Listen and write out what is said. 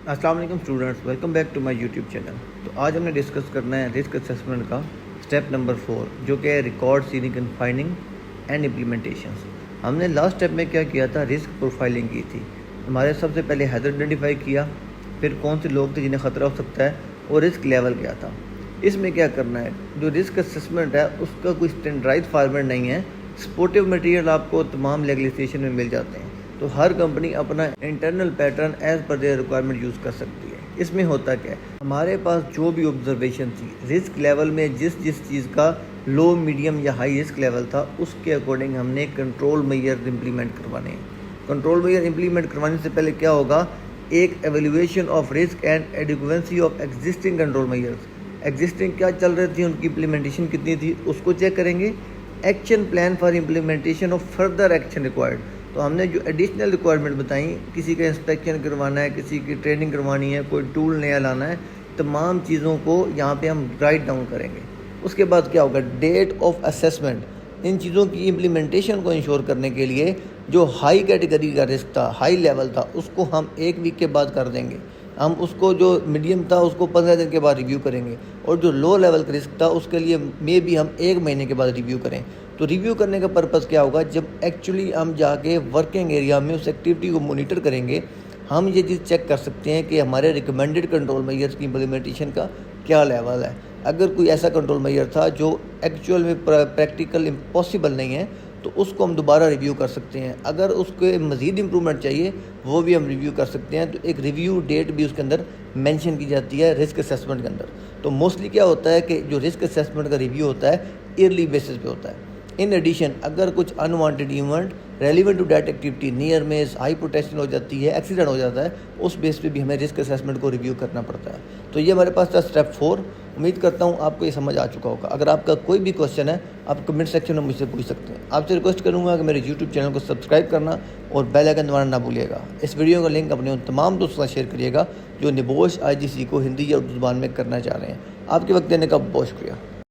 अस्सलाम वालेकुम students, welcome back to my YouTube channel. तो आज हमने डिस्कस करना है रिस्क असेसमेंट का स्टेप नंबर 4, जो कि है record seeding confining and implementations. हमने लास्ट स्टेप में क्या किया था, रिस्क प्रोफाइलिंग की थी। हमारे सबसे पहले हैज़र्ड आइडेंटिफाई किया, फिर कौन से लोग थे जिन्हें ख़तरा हो सकता है, और रिस्क लेवल क्या था। इसमें क्या करना है, जो रिस्क असेसमेंट है उसका कोई स्टैंडर्डाइज फॉर्मेट नहीं है। सपोर्टिव मटेरियल आपको तमाम लेजिस्लेशन में मिल जाते हैं, तो हर कंपनी अपना इंटरनल पैटर्न एज पर देयर रिक्वायरमेंट यूज़ कर सकती है। इसमें होता क्या है, हमारे पास जो भी ऑब्जर्वेशन थी रिस्क लेवल में, जिस चीज़ का लो, मीडियम या हाई रिस्क लेवल था, उसके अकॉर्डिंग हमने कंट्रोल मेजर इंप्लीमेंट करवाने हैं। कंट्रोल मेजर इंप्लीमेंट करवाने से पहले क्या होगा, एक evaluation of risk and adequacy of existing control measures. Existing क्या चल रही थी, उनकी इम्प्लीमेंटेशन कितनी थी, उसको चेक करेंगे। Action plan for implementation of further action required. तो हमने जो एडिशनल रिक्वायरमेंट बताई, किसी का इंस्पेक्शन करवाना है, किसी की ट्रेनिंग करवानी है, कोई टूल नया लाना है, तमाम चीज़ों को यहाँ पे हम राइट डाउन करेंगे। उसके बाद क्या होगा, डेट ऑफ असेसमेंट। इन चीज़ों की इम्प्लीमेंटेशन को इंश्योर करने के लिए जो हाई कैटेगरी का रिस्क था, हाई लेवल था, उसको हम 1 वीक के बाद कर देंगे। हम उसको जो मीडियम था उसको 15 दिन के बाद रिव्यू करेंगे, और जो लो लेवल का रिस्क था उसके लिए मे भी हम 1 महीने के बाद रिव्यू करें। तो रिव्यू करने का पर्पज़ क्या होगा, जब एक्चुअली हम जाके वर्किंग एरिया में उस एक्टिविटी को मॉनिटर करेंगे, हम ये चीज़ चेक कर सकते हैं कि हमारे रिकमेंडेड कंट्रोल मेजर्स की इम्प्लीमेंटेशन का क्या लेवल है। अगर कोई ऐसा कंट्रोल मेजर था जो एक्चुअल में प्रैक्टिकल इम्पॉसिबल नहीं है, तो उसको हम दोबारा रिव्यू कर सकते हैं। अगर उसके मज़ीद इम्प्रूवमेंट चाहिए, वो भी हम रिव्यू कर सकते हैं। तो एक रिव्यू डेट भी उसके अंदर मेंशन की जाती है रिस्क असेसमेंट के अंदर। तो मोस्टली क्या होता है कि जो रिस्क असेसमेंट का रिव्यू होता है ईयरली बेसिस पे होता है। इन एडिशन, अगर कुछ unwanted event relevant to date activity, near miss, high potential हो जाती है, एक्सीडेंट हो जाता है, उस बेस पे भी हमें रिस्क असेसमेंट को रिव्यू करना पड़ता है। तो ये हमारे पास था स्टेप 4। उम्मीद करता हूँ आपको ये समझ आ चुका होगा। अगर आपका कोई भी क्वेश्चन है, आप कमेंट सेक्शन में मुझसे पूछ सकते हैं। आपसे रिक्वेस्ट करूँगा कि मेरे यूट्यूब चैनल को सब्सक्राइब करना और बेल आइकन दबाना ना भूलिएगा। इस वीडियो का लिंक अपने उन तमाम दोस्तों के साथ शेयर करिएगा जो निबोश IGC को हिंदी या उर्दू ज़ुबान में करना चाह रहे हैं। आपके वक्त देने का बहुत शुक्रिया।